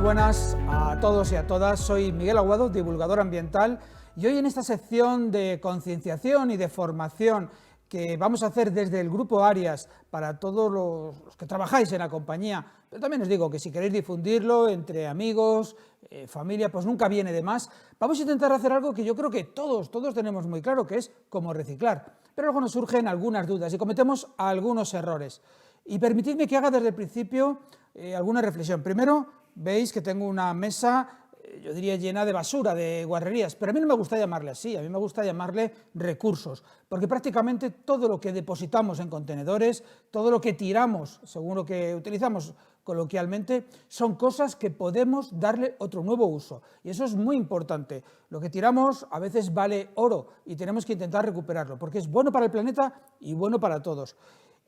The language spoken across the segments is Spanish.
buenas a todos y a todas. Soy Miguel Aguado, divulgador ambiental, y hoy en esta sección de concienciación y de formación que vamos a hacer desde el Grupo Arias para todos los que trabajáis en la compañía, pero también os digo que si queréis difundirlo entre amigos, familia, pues nunca viene de más. Vamos a intentar hacer algo que yo creo que todos tenemos muy claro, que es cómo reciclar, pero luego nos surgen algunas dudas y cometemos algunos errores. Y permitidme que haga desde el principio alguna reflexión. Primero, veis que tengo una mesa, yo diría llena de basura, de guarrerías, pero a mí no me gusta llamarle así, a mí me gusta llamarle recursos, porque prácticamente todo lo que depositamos en contenedores, todo lo que tiramos, según lo que utilizamos coloquialmente, son cosas que podemos darle otro nuevo uso, y eso es muy importante. Lo que tiramos a veces vale oro y tenemos que intentar recuperarlo, porque es bueno para el planeta y bueno para todos.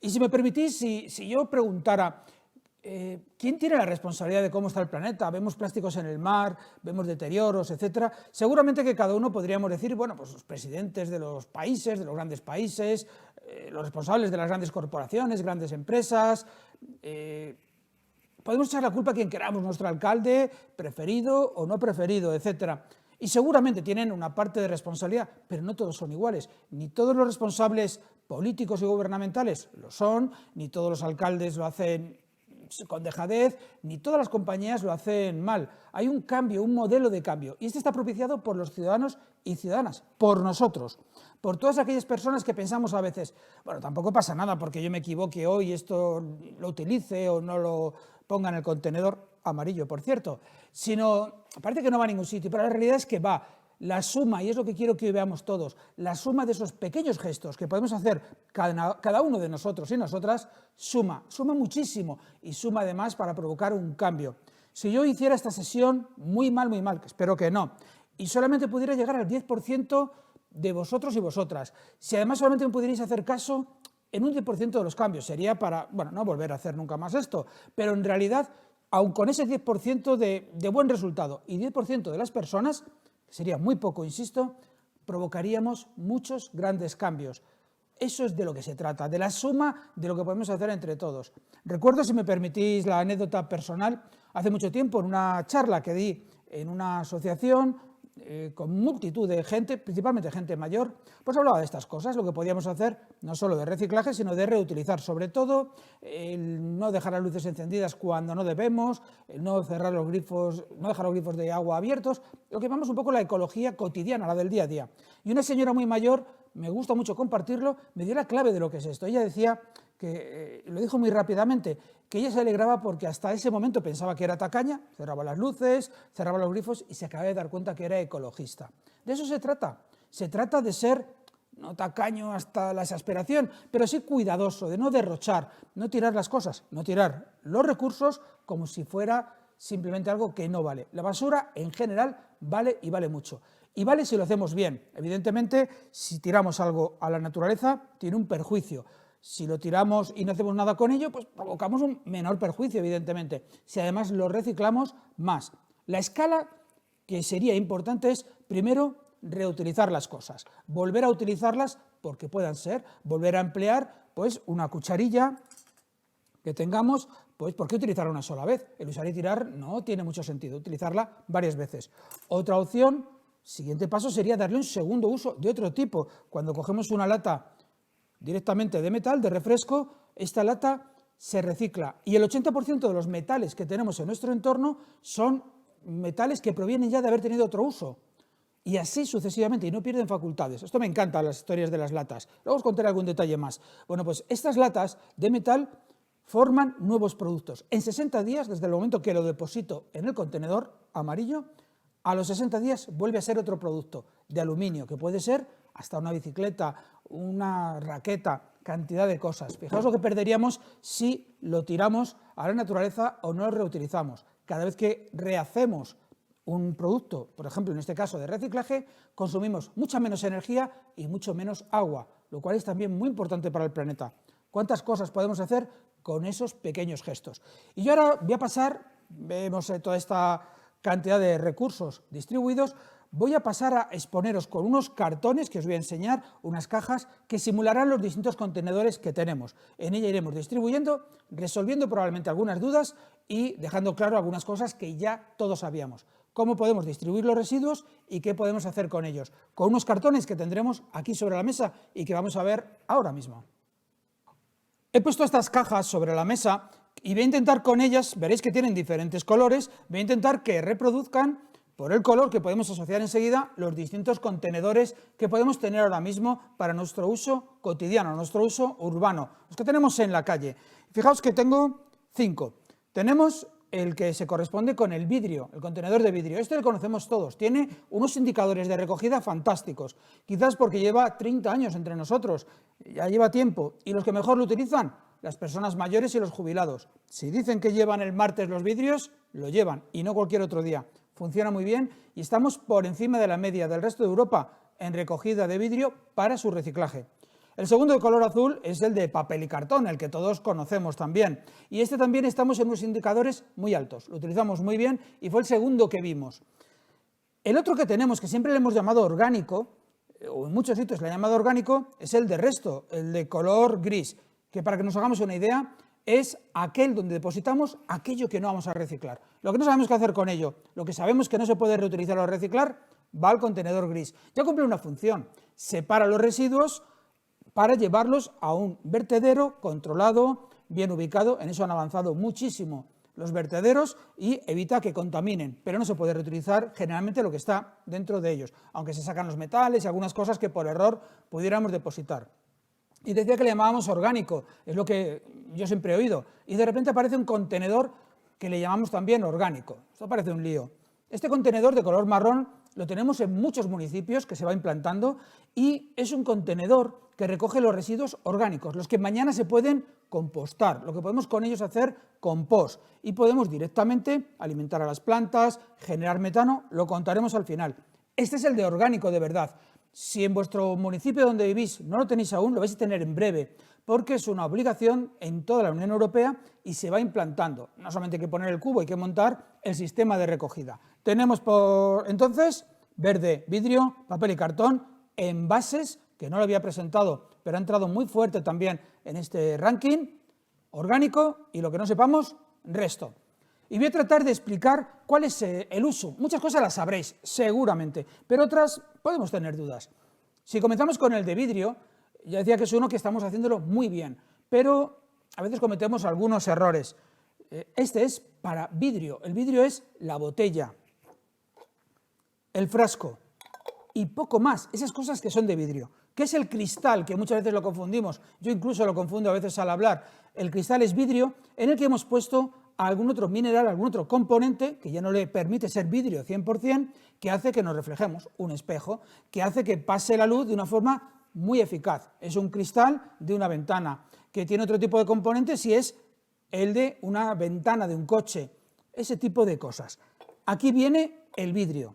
Y si me permitís, si yo preguntara, ¿quién tiene la responsabilidad de cómo está el planeta? Vemos plásticos en el mar, vemos deterioros, etcétera. Seguramente que cada uno podríamos decir, bueno, pues los presidentes de los países, de los grandes países, los responsables de las grandes corporaciones, grandes empresas. Podemos echar la culpa a quien queramos, nuestro alcalde preferido o no preferido, etcétera. Y seguramente tienen una parte de responsabilidad, pero no todos son iguales. Ni todos los responsables políticos y gubernamentales lo son, ni todos los alcaldes lo hacen con dejadez, ni todas las compañías lo hacen mal. Hay un cambio, un modelo de cambio, y este está propiciado por los ciudadanos y ciudadanas, por nosotros, por todas aquellas personas que pensamos a veces, bueno, tampoco pasa nada porque yo me equivoque hoy, esto lo utilice o no lo ponga en el contenedor amarillo, por cierto, sino, parece que no va a ningún sitio, pero la realidad es que va. La suma, y es lo que quiero que hoy veamos todos, la suma de esos pequeños gestos que podemos hacer cada uno de nosotros y nosotras, suma muchísimo y suma además para provocar un cambio. Si yo hiciera esta sesión muy mal, que espero que no, y solamente pudiera llegar al 10% de vosotros y vosotras, si además solamente me pudierais hacer caso en un 10% de los cambios, sería para, bueno, no volver a hacer nunca más esto, pero en realidad, aun con ese 10% de buen resultado y 10% de las personas, sería muy poco, insisto, provocaríamos muchos grandes cambios. Eso es de lo que se trata, de la suma de lo que podemos hacer entre todos. Recuerdo, si me permitís la anécdota personal, hace mucho tiempo en una charla que di en una asociación con multitud de gente, principalmente gente mayor, pues hablaba de estas cosas, lo que podíamos hacer no solo de reciclaje, sino de reutilizar, sobre todo el no dejar las luces encendidas cuando no debemos, el no cerrar los grifos, no dejar los grifos de agua abiertos, lo que llamamos un poco la ecología cotidiana, la del día a día. Y una señora muy mayor, me gusta mucho compartirlo, me dio la clave de lo que es esto. Ella decía que, lo dijo muy rápidamente, que ella se alegraba porque hasta ese momento pensaba que era tacaña, cerraba las luces, cerraba los grifos y se acaba de dar cuenta que era ecologista. De eso se trata de ser no tacaño hasta la exasperación, pero sí cuidadoso, de no derrochar, no tirar las cosas, no tirar los recursos como si fuera simplemente algo que no vale. La basura en general vale y vale mucho. Y vale si lo hacemos bien. Evidentemente, si tiramos algo a la naturaleza, tiene un perjuicio. Si lo tiramos y no hacemos nada con ello, pues provocamos un menor perjuicio, evidentemente. Si además lo reciclamos, más. La escala que sería importante es, primero, reutilizar las cosas, volver a utilizarlas porque puedan ser, volver a emplear pues una cucharilla que tengamos, pues ¿por qué utilizarla una sola vez? El usar y tirar no tiene mucho sentido, utilizarla varias veces. Otra opción, siguiente paso, sería darle un segundo uso de otro tipo. Cuando cogemos una lata directamente de metal, de refresco, esta lata se recicla y el 80% de los metales que tenemos en nuestro entorno son metales que provienen ya de haber tenido otro uso. Y así sucesivamente, y no pierden facultades. Esto me encanta, las historias de las latas. Luego os contaré algún detalle más. Bueno, pues estas latas de metal forman nuevos productos. En 60 días, desde el momento que lo deposito en el contenedor amarillo, a los 60 días vuelve a ser otro producto de aluminio, que puede ser hasta una bicicleta, una raqueta, cantidad de cosas. Fijaos lo que perderíamos si lo tiramos a la naturaleza o no lo reutilizamos. Cada vez que rehacemos un producto, por ejemplo, en este caso de reciclaje, consumimos mucha menos energía y mucho menos agua, lo cual es también muy importante para el planeta. ¿Cuántas cosas podemos hacer con esos pequeños gestos? Y yo ahora voy a pasar, vemos toda esta cantidad de recursos distribuidos, voy a pasar a exponeros con unos cartones que os voy a enseñar, unas cajas que simularán los distintos contenedores que tenemos. En ella iremos distribuyendo, resolviendo probablemente algunas dudas y dejando claro algunas cosas que ya todos sabíamos. Cómo podemos distribuir los residuos y qué podemos hacer con ellos, con unos cartones que tendremos aquí sobre la mesa y que vamos a ver ahora mismo. He puesto estas cajas sobre la mesa y voy a intentar con ellas, veréis que tienen diferentes colores, voy a intentar que reproduzcan por el color que podemos asociar enseguida los distintos contenedores que podemos tener ahora mismo para nuestro uso cotidiano, nuestro uso urbano, los que tenemos en la calle. Fijaos que tengo 5. Tenemos el que se corresponde con el vidrio, el contenedor de vidrio. Este lo conocemos todos, tiene unos indicadores de recogida fantásticos, quizás porque lleva 30 años entre nosotros, ya lleva tiempo, y los que mejor lo utilizan, las personas mayores y los jubilados. Si dicen que llevan el martes los vidrios, lo llevan, y no cualquier otro día. Funciona muy bien y estamos por encima de la media del resto de Europa en recogida de vidrio para su reciclaje. El segundo de color azul es el de papel y cartón, el que todos conocemos también. Y este también estamos en unos indicadores muy altos, lo utilizamos muy bien y fue el segundo que vimos. El otro que tenemos, que siempre le hemos llamado orgánico, o en muchos sitios le han llamado orgánico, es el de resto, el de color gris, que para que nos hagamos una idea, es aquel donde depositamos aquello que no vamos a reciclar. Lo que no sabemos qué hacer con ello, lo que sabemos que no se puede reutilizar o reciclar, va al contenedor gris. Ya cumple una función, separa los residuos para llevarlos a un vertedero controlado, bien ubicado. En eso han avanzado muchísimo los vertederos y evita que contaminen, pero no se puede reutilizar generalmente lo que está dentro de ellos, aunque se sacan los metales y algunas cosas que por error pudiéramos depositar. Y decía que le llamábamos orgánico, es lo que yo siempre he oído, y de repente aparece un contenedor que le llamamos también orgánico. Esto parece un lío. Este contenedor de color marrón lo tenemos en muchos municipios que se va implantando y es un contenedor que recoge los residuos orgánicos, los que mañana se pueden compostar, lo que podemos con ellos hacer compost y podemos directamente alimentar a las plantas, generar metano, lo contaremos al final. Este es el de orgánico de verdad. Si en vuestro municipio donde vivís no lo tenéis aún, lo vais a tener en breve, porque es una obligación en toda la Unión Europea y se va implantando. No solamente hay que poner el cubo, hay que montar el sistema de recogida. Tenemos entonces verde, vidrio, papel y cartón, envases, que no lo había presentado, pero ha entrado muy fuerte también en este ranking, orgánico y lo que no sepamos, resto. Y voy a tratar de explicar cuál es el uso. Muchas cosas las sabréis, seguramente, pero otras podemos tener dudas. Si comenzamos con el de vidrio, ya decía que es uno que estamos haciéndolo muy bien, pero a veces cometemos algunos errores. Este es para vidrio. El vidrio es la botella, el frasco y poco más, esas cosas que son de vidrio. ¿Qué es el cristal? Que muchas veces lo confundimos. Yo incluso lo confundo a veces al hablar. El cristal es vidrio en el que hemos puesto algún otro mineral, algún otro componente que ya no le permite ser vidrio 100%, que hace que nos reflejemos, un espejo, que hace que pase la luz de una forma muy eficaz. Es un cristal de una ventana, que tiene otro tipo de componentes y es el de una ventana de un coche, ese tipo de cosas. Aquí viene el vidrio.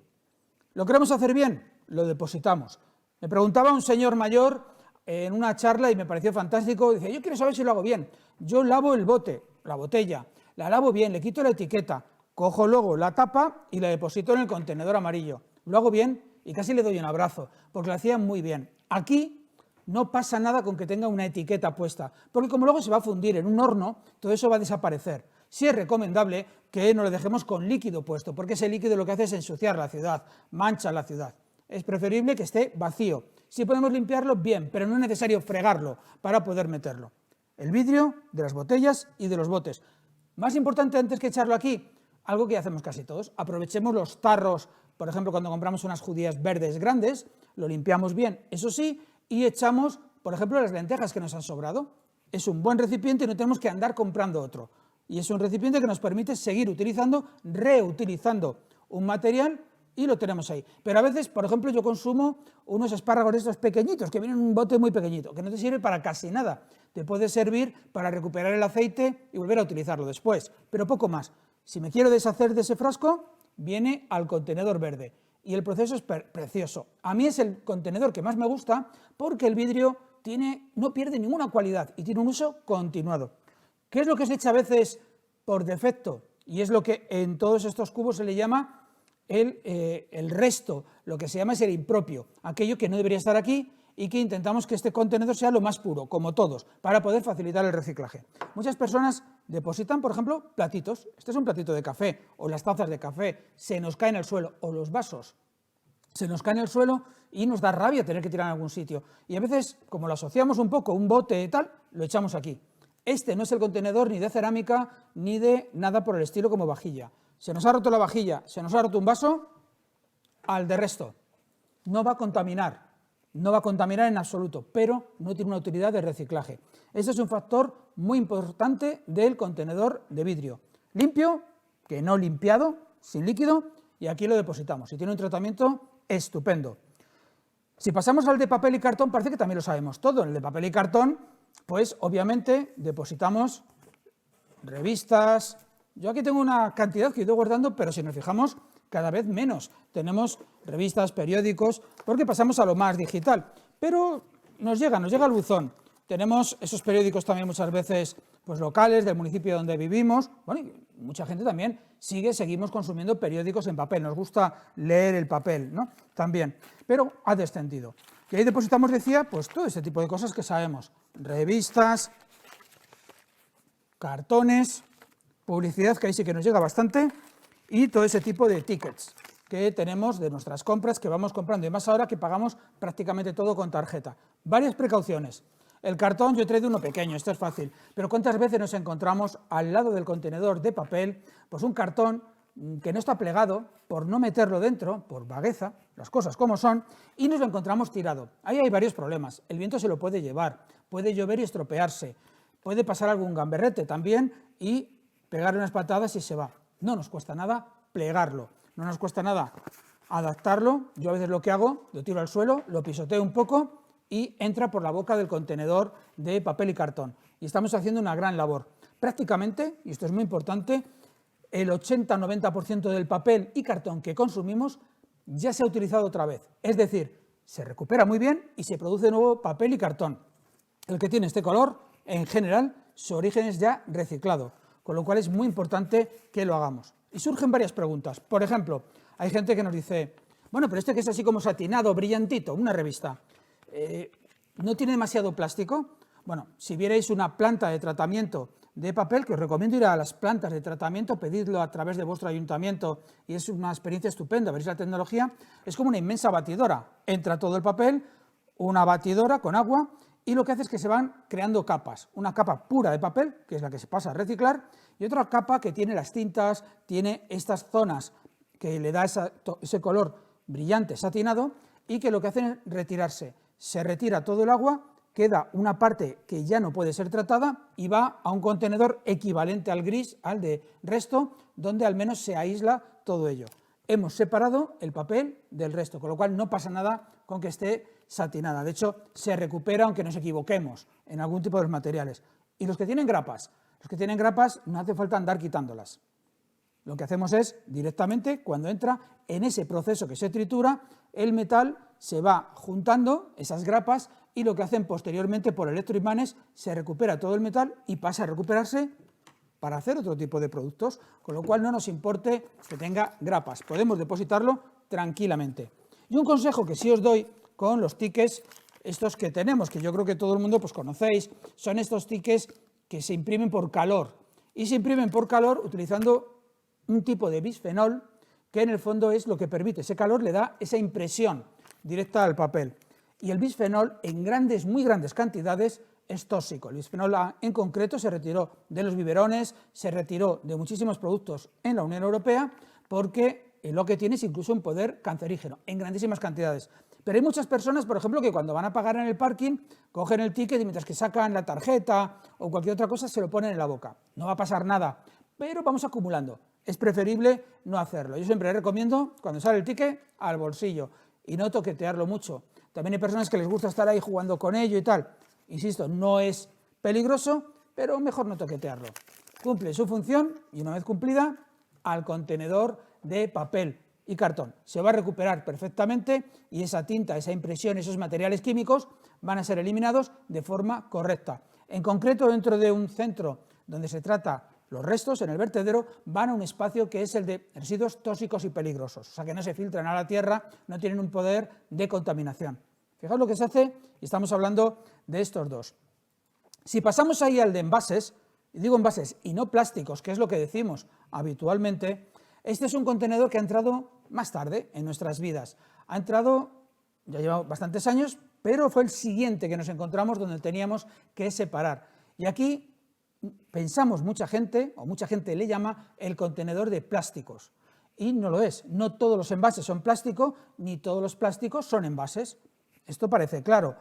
¿Lo queremos hacer bien? Lo depositamos. Me preguntaba un señor mayor en una charla y me pareció fantástico, dice, yo quiero saber si lo hago bien. Yo lavo el bote, la botella, la lavo bien, le quito la etiqueta, cojo luego la tapa y la deposito en el contenedor amarillo. Lo hago bien y casi le doy un abrazo, porque lo hacía muy bien. Aquí no pasa nada con que tenga una etiqueta puesta, porque como luego se va a fundir en un horno, todo eso va a desaparecer. Sí es recomendable que no lo dejemos con líquido puesto, porque ese líquido lo que hace es ensuciar la ciudad, mancha la ciudad. Es preferible que esté vacío. Si podemos limpiarlo, bien, pero no es necesario fregarlo para poder meterlo. El vidrio de las botellas y de los botes. Más importante antes que echarlo aquí, algo que hacemos casi todos, aprovechemos los tarros, por ejemplo, cuando compramos unas judías verdes grandes, lo limpiamos bien, eso sí, y echamos, por ejemplo, las lentejas que nos han sobrado. Es un buen recipiente y no tenemos que andar comprando otro. Y es un recipiente que nos permite seguir utilizando, reutilizando un material y lo tenemos ahí. Pero a veces, por ejemplo, yo consumo unos espárragos de estos pequeñitos, que vienen en un bote muy pequeñito, que no te sirve para casi nada. Te puede servir para recuperar el aceite y volver a utilizarlo después, pero poco más. Si me quiero deshacer de ese frasco, viene al contenedor verde. Y el proceso es precioso. A mí es el contenedor que más me gusta porque el vidrio no pierde ninguna cualidad y tiene un uso continuado. ¿Qué es lo que se echa a veces por defecto? Y es lo que en todos estos cubos se le llama el resto, lo que se llama es el impropio, aquello que no debería estar aquí y que intentamos que este contenedor sea lo más puro, como todos, para poder facilitar el reciclaje. Muchas personas depositan, por ejemplo, platitos. Este es un platito de café, o las tazas de café, se nos caen al suelo, o los vasos. Se nos caen al suelo y nos da rabia tener que tirar en algún sitio. Y a veces, como lo asociamos un poco, un bote y tal, lo echamos aquí. Este no es el contenedor ni de cerámica, ni de nada por el estilo como vajilla. Se nos ha roto la vajilla, se nos ha roto un vaso, al de resto. No va a contaminar en absoluto, pero no tiene una utilidad de reciclaje. Ese es un factor muy importante del contenedor de vidrio. Limpio, que no limpiado, sin líquido, y aquí lo depositamos. Si tiene un tratamiento estupendo. Si pasamos al de papel y cartón, parece que también lo sabemos todo. En el de papel y cartón, pues obviamente depositamos revistas. Yo aquí tengo una cantidad que he ido guardando, pero si nos fijamos, cada vez menos. Tenemos revistas, periódicos, porque pasamos a lo más digital. Pero nos llega el buzón. Tenemos esos periódicos también muchas veces pues, locales, del municipio donde vivimos. Bueno, y mucha gente también seguimos consumiendo periódicos en papel. Nos gusta leer el papel, ¿no? También. Pero ha descendido. Y ahí depositamos, decía, pues todo ese tipo de cosas que sabemos. Revistas, cartones, publicidad, que ahí sí que nos llega bastante, y todo ese tipo de tickets que tenemos de nuestras compras que vamos comprando, y más ahora que pagamos prácticamente todo con tarjeta. Varias precauciones. El cartón, yo he traído uno pequeño, esto es fácil, pero ¿cuántas veces nos encontramos al lado del contenedor de papel, pues un cartón que no está plegado, por no meterlo dentro, por vagueza, las cosas como son, y nos lo encontramos tirado? Ahí hay varios problemas. El viento se lo puede llevar, puede llover y estropearse, puede pasar algún gamberrete también y pegarle unas patadas y se va. No nos cuesta nada plegarlo, no nos cuesta nada adaptarlo. Yo a veces lo que hago, lo tiro al suelo, lo pisoteo un poco y entra por la boca del contenedor de papel y cartón. Y estamos haciendo una gran labor. Prácticamente, y esto es muy importante, el 80-90% del papel y cartón que consumimos ya se ha utilizado otra vez. Es decir, se recupera muy bien y se produce de nuevo papel y cartón. El que tiene este color, en general, su origen es ya reciclado, con lo cual es muy importante que lo hagamos. Y surgen varias preguntas. Por ejemplo, hay gente que nos dice, bueno, pero este que es así como satinado, brillantito, una revista, ¿no tiene demasiado plástico? Bueno, si vierais una planta de tratamiento de papel, que os recomiendo ir a las plantas de tratamiento, pedidlo a través de vuestro ayuntamiento y es una experiencia estupenda, veréis la tecnología, es como una inmensa batidora. Entra todo el papel, una batidora con agua, y lo que hace es que se van creando capas. Una capa pura de papel, que es la que se pasa a reciclar, y otra capa que tiene las tintas, tiene estas zonas que le da ese color brillante, satinado, y que lo que hacen es retirarse. Se retira todo el agua, queda una parte que ya no puede ser tratada y va a un contenedor equivalente al gris, al de resto, donde al menos se aísla todo ello. Hemos separado el papel del resto, con lo cual no pasa nada con que esté satinada. De hecho, se recupera aunque nos equivoquemos en algún tipo de los materiales. Y los que tienen grapas no hace falta andar quitándolas. Lo que hacemos es, directamente, cuando entra en ese proceso que se tritura, el metal se va juntando, esas grapas, y lo que hacen posteriormente por electroimanes, se recupera todo el metal y pasa a recuperarse para hacer otro tipo de productos, con lo cual no nos importe que tenga grapas, podemos depositarlo tranquilamente. Y un consejo que sí os doy con los tickets, estos que tenemos, que yo creo que todo el mundo pues conocéis, son estos tickets que se imprimen por calor, y se imprimen por calor utilizando un tipo de bisfenol que en el fondo es lo que permite, ese calor le da esa impresión directa al papel. Y el bisfenol en grandes, muy grandes cantidades es tóxico. El bisfenol A en concreto se retiró de los biberones, se retiró de muchísimos productos en la Unión Europea porque lo que tiene es incluso un poder cancerígeno en grandísimas cantidades. Pero hay muchas personas, por ejemplo, que cuando van a pagar en el parking, cogen el ticket y mientras que sacan la tarjeta o cualquier otra cosa se lo ponen en la boca. No va a pasar nada, pero vamos acumulando. Es preferible no hacerlo. Yo siempre recomiendo, cuando sale el ticket, al bolsillo y no toquetearlo mucho. También hay personas que les gusta estar ahí jugando con ello y tal. Insisto, no es peligroso, pero mejor no toquetearlo. Cumple su función y una vez cumplida, al contenedor de papel y cartón. Se va a recuperar perfectamente y esa tinta, esa impresión, esos materiales químicos van a ser eliminados de forma correcta. En concreto, dentro de un centro donde se trata los restos en el vertedero van a un espacio que es el de residuos tóxicos y peligrosos, o sea que no se filtran a la tierra, no tienen un poder de contaminación. Fijaos lo que se hace, y estamos hablando de estos dos. Si pasamos ahí al de envases, y digo envases y no plásticos, que es lo que decimos habitualmente, este es un contenedor que ha entrado más tarde en nuestras vidas. Ha entrado, ya lleva bastantes años, pero fue el siguiente que nos encontramos donde teníamos que separar. Y aquí pensamos mucha gente, o mucha gente le llama el contenedor de plásticos. Y no lo es. No todos los envases son plástico, ni todos los plásticos son envases. Esto parece claro.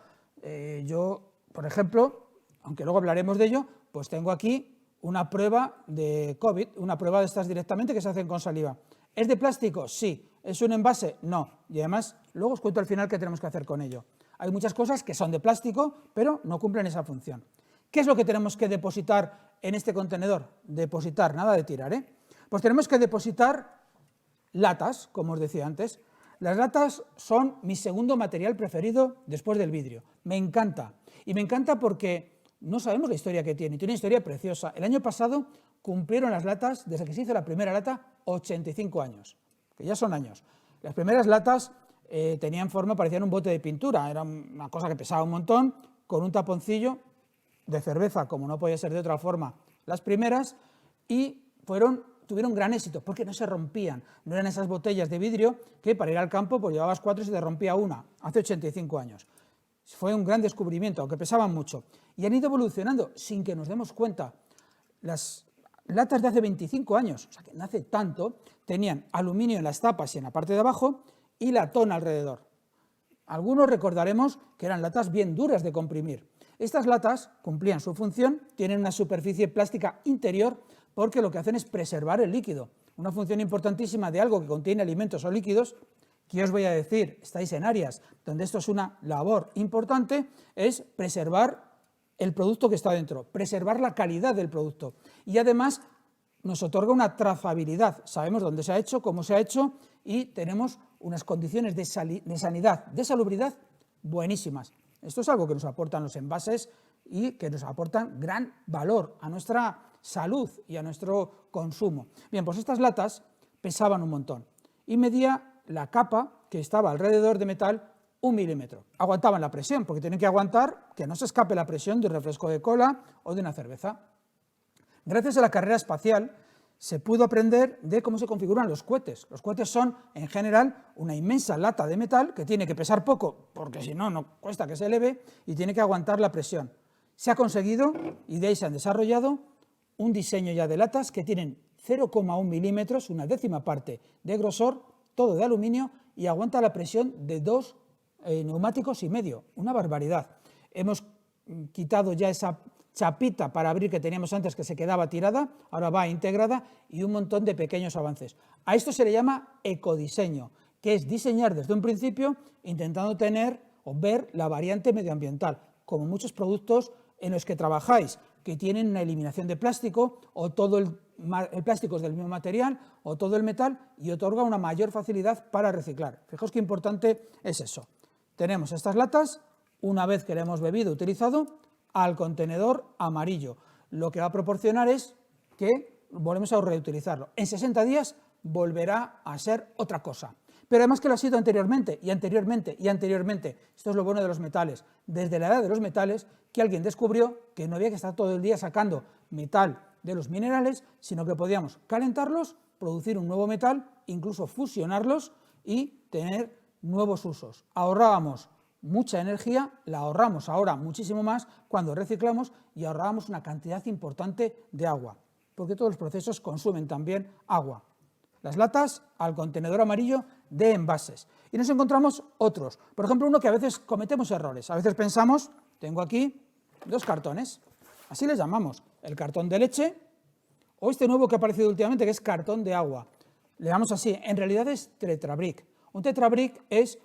Yo, por ejemplo, aunque luego hablaremos de ello, pues tengo aquí una prueba de COVID, una prueba de estas directamente que se hacen con saliva. ¿Es de plástico? Sí. ¿Es un envase? No. Y además, luego os cuento al final qué tenemos que hacer con ello. Hay muchas cosas que son de plástico, pero no cumplen esa función. ¿Qué es lo que tenemos que depositar en este contenedor? Depositar, nada de tirar, ¿eh? Pues tenemos que depositar latas, como os decía antes. Las latas son mi segundo material preferido después del vidrio. Me encanta. Y me encanta porque no sabemos la historia que tiene. Tiene una historia preciosa. El año pasado cumplieron las latas, desde que se hizo la primera lata, 85 años, que ya son años. Las primeras latas tenían forma, parecían un bote de pintura. Era una cosa que pesaba un montón, con un taponcillo de cerveza, como no podía ser de otra forma, las primeras, y tuvieron gran éxito, porque no se rompían, no eran esas botellas de vidrio que para ir al campo pues llevabas 4 y se te rompía una, hace 85 años. Fue un gran descubrimiento, aunque pesaban mucho, y han ido evolucionando sin que nos demos cuenta. Las latas de hace 25 años, o sea que no hace tanto, tenían aluminio en las tapas y en la parte de abajo, y latón alrededor. Algunos recordaremos que eran latas bien duras de comprimir. Estas latas cumplían su función, tienen una superficie plástica interior porque lo que hacen es preservar el líquido. Una función importantísima de algo que contiene alimentos o líquidos, que os voy a decir, estáis en áreas donde esto es una labor importante, es preservar el producto que está dentro, preservar la calidad del producto. Y además nos otorga una trazabilidad, sabemos dónde se ha hecho, cómo se ha hecho y tenemos unas condiciones de sanidad, de salubridad buenísimas. Esto es algo que nos aportan los envases y que nos aportan gran valor a nuestra salud y a nuestro consumo. Bien, pues estas latas pesaban un montón y medía la capa que estaba alrededor de metal 1 milímetro. Aguantaban la presión, porque tienen que aguantar que no se escape la presión de un refresco de cola o de una cerveza. Gracias a la carrera espacial se pudo aprender de cómo se configuran los cohetes. Los cohetes son, en general, una inmensa lata de metal que tiene que pesar poco, porque si no, no cuesta que se eleve, y tiene que aguantar la presión. Se ha conseguido, y de ahí se han desarrollado, un diseño ya de latas que tienen 0,1 milímetros, una décima parte de grosor, todo de aluminio, y aguanta la presión de 2 neumáticos y medio. Una barbaridad. Hemos quitado ya esa chapita para abrir que teníamos antes que se quedaba tirada, ahora va integrada y un montón de pequeños avances. A esto se le llama ecodiseño, que es diseñar desde un principio intentando tener o ver la variante medioambiental, como muchos productos en los que trabajáis, que tienen una eliminación de plástico o todo el plástico es del mismo material o todo el metal y otorga una mayor facilidad para reciclar. Fijaos qué importante es eso. Tenemos estas latas, una vez que la hemos bebido, utilizado, al contenedor amarillo. Lo que va a proporcionar es que volvemos a reutilizarlo. En 60 días volverá a ser otra cosa. Pero además que lo ha sido anteriormente, y anteriormente, y anteriormente. Esto es lo bueno de los metales. Desde la edad de los metales, que alguien descubrió que no había que estar todo el día sacando metal de los minerales, sino que podíamos calentarlos, producir un nuevo metal, incluso fusionarlos y tener nuevos usos. Ahorrábamos mucha energía, la ahorramos ahora muchísimo más cuando reciclamos y ahorrábamos una cantidad importante de agua, porque todos los procesos consumen también agua. Las latas al contenedor amarillo de envases. Y nos encontramos otros. Por ejemplo, uno que a veces cometemos errores. A veces pensamos, tengo aquí 2 cartones, así les llamamos, el cartón de leche o este nuevo que ha aparecido últimamente que es cartón de agua. Le llamamos así, en realidad es Tetra Brick. Un Tetra Brick es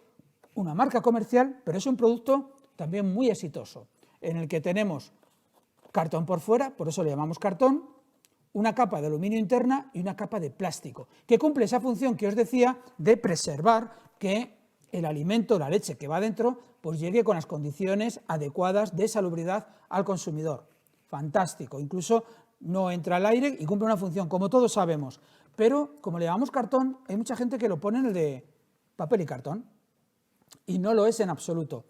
una marca comercial, pero es un producto también muy exitoso, en el que tenemos cartón por fuera, por eso le llamamos cartón, una capa de aluminio interna y una capa de plástico, que cumple esa función que os decía de preservar que el alimento, la leche que va dentro, pues llegue con las condiciones adecuadas de salubridad al consumidor. Fantástico, incluso no entra al aire y cumple una función, como todos sabemos. Pero como le llamamos cartón, hay mucha gente que lo pone en el de papel y cartón, y no lo es en absoluto.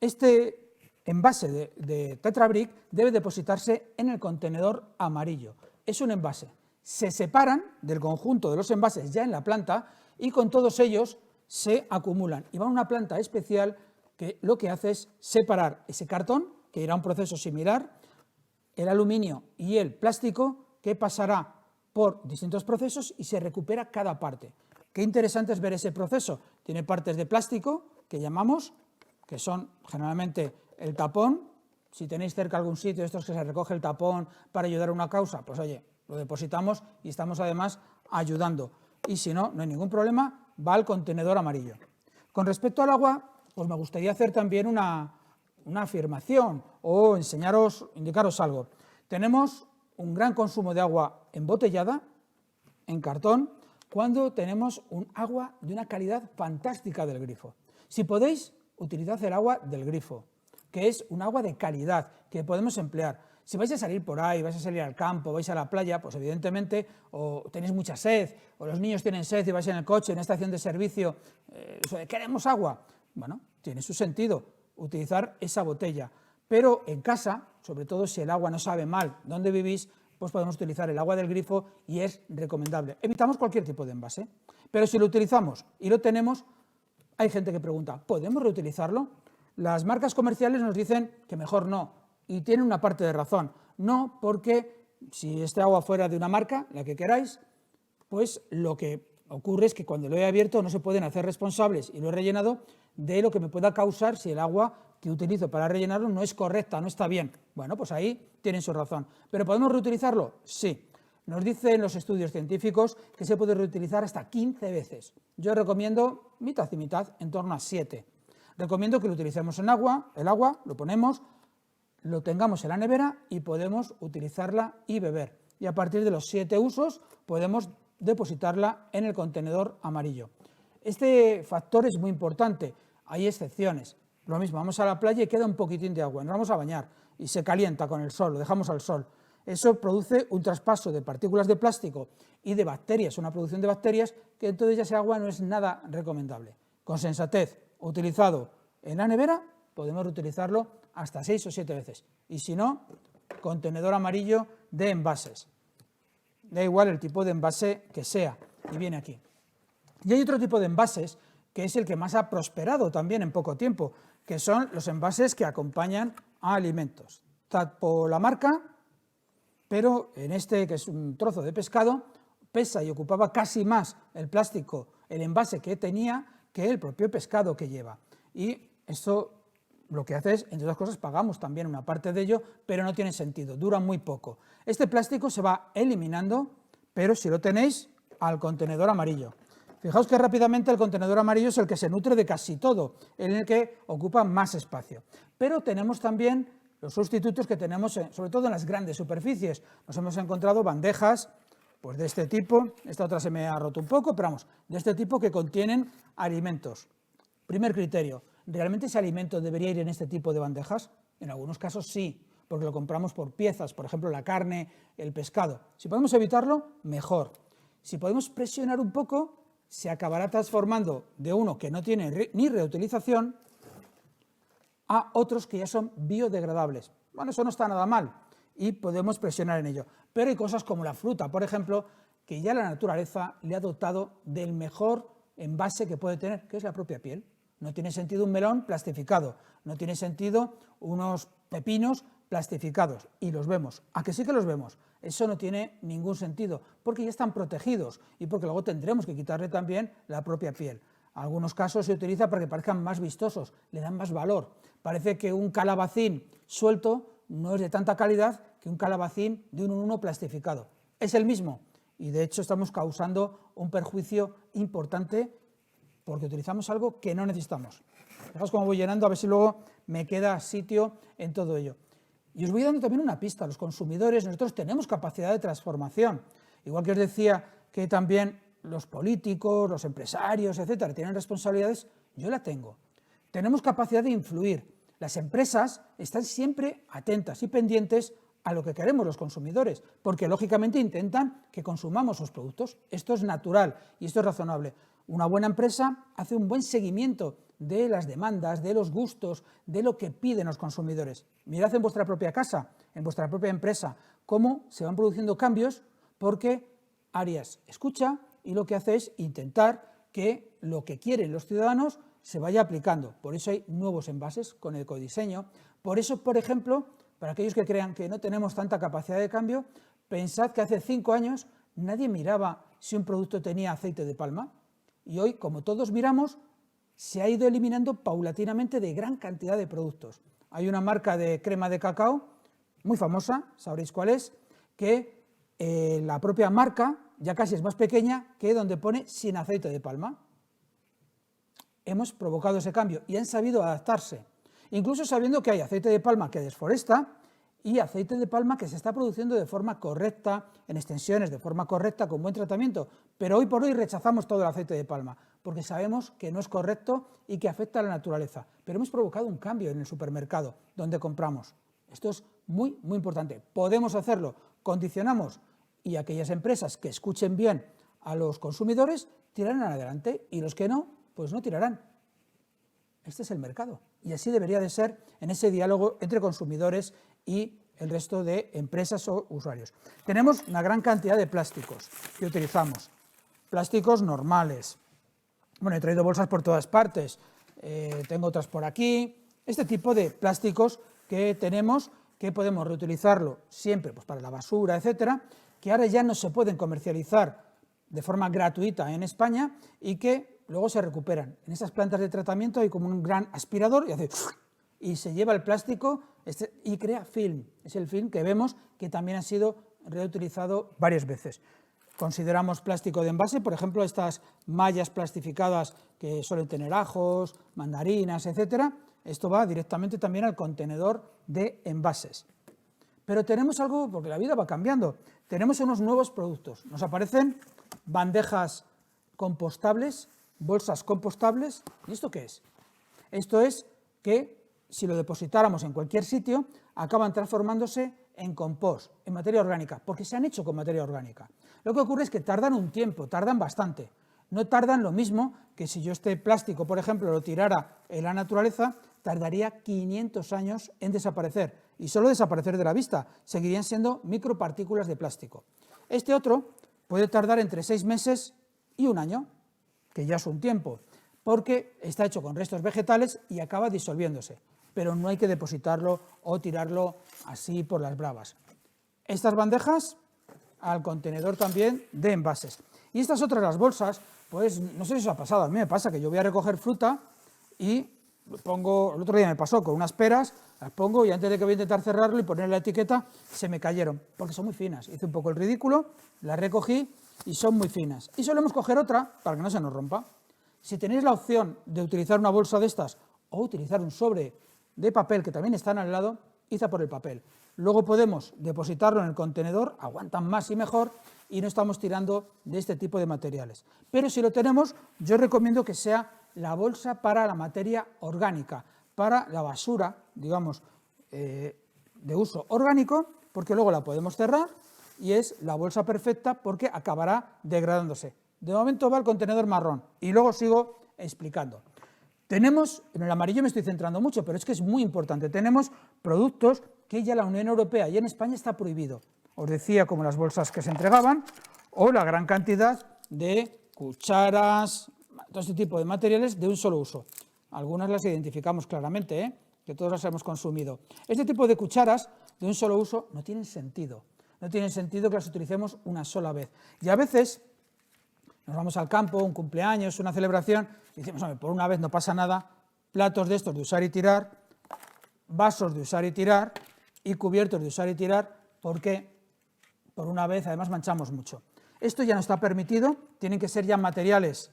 Este envase de Tetra Brick debe depositarse en el contenedor amarillo. Es un envase. Se separan del conjunto de los envases ya en la planta y con todos ellos se acumulan. Y van a una planta especial que lo que hace es separar ese cartón, que irá a un proceso similar, el aluminio y el plástico, que pasará por distintos procesos y se recupera cada parte. Qué interesante es ver ese proceso. Tiene partes de plástico, que llamamos, que son generalmente el tapón. Si tenéis cerca algún sitio de estos que se recoge el tapón para ayudar a una causa, pues oye, lo depositamos y estamos además ayudando. Y si no, no hay ningún problema, va al contenedor amarillo. Con respecto al agua, pues me gustaría hacer también una afirmación o indicaros algo. Tenemos un gran consumo de agua embotellada, en cartón, cuando tenemos un agua de una calidad fantástica del grifo. Si podéis, utilizad el agua del grifo, que es un agua de calidad, que podemos emplear. Si vais a salir por ahí, vais a salir al campo, vais a la playa, pues evidentemente, o tenéis mucha sed, o los niños tienen sed y vais en el coche, en una estación de servicio, queremos agua. Bueno, tiene su sentido utilizar esa botella, pero en casa, sobre todo si el agua no sabe mal donde vivís, pues podemos utilizar el agua del grifo y es recomendable. Evitamos cualquier tipo de envase, pero si lo utilizamos y lo tenemos, hay gente que pregunta, ¿podemos reutilizarlo? Las marcas comerciales nos dicen que mejor no, y tienen una parte de razón. No, porque si este agua fuera de una marca, la que queráis, pues lo que ocurre es que cuando lo he abierto no se pueden hacer responsables, y lo he rellenado, de lo que me pueda causar si el agua que utilizo para rellenarlo no es correcta, no está bien. Bueno, pues ahí tienen su razón. ¿Pero podemos reutilizarlo? Sí. Nos dicen los estudios científicos que se puede reutilizar hasta 15 veces. Yo recomiendo mitad y mitad, en torno a 7. Recomiendo que lo utilicemos en agua, el agua lo ponemos, lo tengamos en la nevera y podemos utilizarla y beber. Y a partir de los 7 usos podemos depositarla en el contenedor amarillo. Este factor es muy importante, hay excepciones. Lo mismo, vamos a la playa y queda un poquitín de agua, nos vamos a bañar y se calienta con el sol, lo dejamos al sol. Eso produce un traspaso de partículas de plástico y de bacterias, una producción de bacterias, que entonces ya ese agua no es nada recomendable. Con sensatez, utilizado en la nevera, podemos reutilizarlo hasta 6 o 7 veces. Y si no, contenedor amarillo de envases. Da igual el tipo de envase que sea, y viene aquí. Y hay otro tipo de envases, que es el que más ha prosperado también en poco tiempo, que son los envases que acompañan a alimentos. Tapo la marca, pero en este, que es un trozo de pescado, pesa y ocupaba casi más el plástico, el envase que tenía, que el propio pescado que lleva. Y esto lo que hace es, entre otras cosas, pagamos también una parte de ello, pero no tiene sentido, dura muy poco. Este plástico se va eliminando, pero si lo tenéis, al contenedor amarillo. Fijaos que rápidamente el contenedor amarillo es el que se nutre de casi todo, en el que ocupa más espacio. Pero tenemos también los sustitutos que tenemos, sobre todo en las grandes superficies. Nos hemos encontrado bandejas pues de este tipo, esta otra se me ha roto un poco, pero vamos, de este tipo que contienen alimentos. Primer criterio, ¿realmente ese alimento debería ir en este tipo de bandejas? En algunos casos sí, porque lo compramos por piezas, por ejemplo la carne, el pescado. Si podemos evitarlo, mejor. Si podemos presionar un poco, se acabará transformando de uno que no tiene ni reutilización a otros que ya son biodegradables. Bueno, eso no está nada mal y podemos presionar en ello. Pero hay cosas como la fruta, por ejemplo, que ya la naturaleza le ha dotado del mejor envase que puede tener, que es la propia piel. No tiene sentido un melón plastificado, no tiene sentido unos pepinos plastificados, y los vemos. ¿A que sí que los vemos? Eso no tiene ningún sentido, porque ya están protegidos y porque luego tendremos que quitarle también la propia piel. En algunos casos se utiliza para que parezcan más vistosos, le dan más valor. Parece que un calabacín suelto no es de tanta calidad que un calabacín de 1 en 1 plastificado. Es el mismo, y de hecho estamos causando un perjuicio importante porque utilizamos algo que no necesitamos. Fijaos cómo voy llenando, a ver si luego me queda sitio en todo ello. Y os voy dando también una pista, los consumidores, nosotros tenemos capacidad de transformación. Igual que os decía que también los políticos, los empresarios, etcétera, tienen responsabilidades, yo la tengo. Tenemos capacidad de influir. Las empresas están siempre atentas y pendientes a lo que queremos los consumidores, porque lógicamente intentan que consumamos sus productos. Esto es natural y esto es razonable. Una buena empresa hace un buen seguimiento de las demandas, de los gustos, de lo que piden los consumidores. Mirad en vuestra propia casa, en vuestra propia empresa, cómo se van produciendo cambios, porque Arias escucha y lo que hace es intentar que lo que quieren los ciudadanos se vaya aplicando. Por eso hay nuevos envases con el ecodiseño. Por eso, por ejemplo, para aquellos que crean que no tenemos tanta capacidad de cambio, pensad que hace 5 años nadie miraba si un producto tenía aceite de palma. Y hoy, como todos miramos, se ha ido eliminando paulatinamente de gran cantidad de productos. Hay una marca de crema de cacao muy famosa, sabréis cuál es, que la propia marca ya casi es más pequeña que donde pone sin aceite de palma. Hemos provocado ese cambio y han sabido adaptarse, incluso sabiendo que hay aceite de palma que desforesta y aceite de palma que se está produciendo de forma correcta, en extensiones, de forma correcta, con buen tratamiento, pero hoy por hoy rechazamos todo el aceite de palma, porque sabemos que no es correcto y que afecta a la naturaleza, pero hemos provocado un cambio en el supermercado donde compramos. Esto es muy, muy importante. Podemos hacerlo, condicionamos, y aquellas empresas que escuchen bien a los consumidores tirarán adelante, y los que no, pues no tirarán. Este es el mercado, y así debería de ser en ese diálogo entre consumidores y el resto de empresas o usuarios. Tenemos una gran cantidad de plásticos que utilizamos, plásticos normales. Bueno, he traído bolsas por todas partes, tengo otras por aquí. Este tipo de plásticos que tenemos, que podemos reutilizarlo siempre pues, para la basura, etcétera, que ahora ya no se pueden comercializar de forma gratuita en España y que luego se recuperan. En esas plantas de tratamiento hay como un gran aspirador y hace y se lleva el plástico y crea film. Es el film que vemos que también ha sido reutilizado varias veces. Consideramos plástico de envase, por ejemplo, estas mallas plastificadas que suelen tener ajos, mandarinas, etcétera. Esto va directamente también al contenedor de envases. Pero tenemos algo, porque la vida va cambiando, tenemos unos nuevos productos. Nos aparecen bandejas compostables, bolsas compostables. ¿Y esto qué es? Esto es que si lo depositáramos en cualquier sitio, acaban transformándose en compost, en materia orgánica, porque se han hecho con materia orgánica. Lo que ocurre es que tardan un tiempo, tardan bastante. No tardan lo mismo que si yo este plástico, por ejemplo, lo tirara en la naturaleza, tardaría 500 años en desaparecer. Y solo desaparecer de la vista, seguirían siendo micropartículas de plástico. Este otro puede tardar entre 6 meses y 1 año, que ya es un tiempo, porque está hecho con restos vegetales y acaba disolviéndose. Pero no hay que depositarlo o tirarlo así por las bravas. Estas bandejas al contenedor también de envases. Y estas otras, las bolsas, pues no sé si os ha pasado, a mí me pasa que yo voy a recoger fruta y pongo, el otro día me pasó con unas peras, las pongo y antes de que voy a intentar cerrarlo y poner la etiqueta, se me cayeron, porque son muy finas. Hice un poco el ridículo, las recogí y son muy finas. Y solemos coger otra para que no se nos rompa. Si tenéis la opción de utilizar una bolsa de estas o utilizar un sobre de papel que también están al lado, id a por el papel. Luego podemos depositarlo en el contenedor, aguantan más y mejor y no estamos tirando de este tipo de materiales. Pero si lo tenemos, yo recomiendo que sea la bolsa para la materia orgánica, para la basura, digamos, de uso orgánico, porque luego la podemos cerrar y es la bolsa perfecta porque acabará degradándose. De momento va al contenedor marrón y luego sigo explicando. Tenemos, en el amarillo me estoy centrando mucho, pero es que es muy importante, tenemos productos que ya la Unión Europea y en España está prohibido. Os decía como las bolsas que se entregaban o la gran cantidad de cucharas, todo este tipo de materiales de un solo uso. Algunas las identificamos claramente, que todas las hemos consumido. Este tipo de cucharas de un solo uso no tienen sentido. No tienen sentido que las utilicemos una sola vez. Y a veces nos vamos al campo, un cumpleaños, una celebración, y decimos, hombre, por una vez no pasa nada, platos de estos de usar y tirar, vasos de usar y tirar, y cubiertos de usar y tirar, porque por una vez además manchamos mucho. Esto ya no está permitido, tienen que ser ya materiales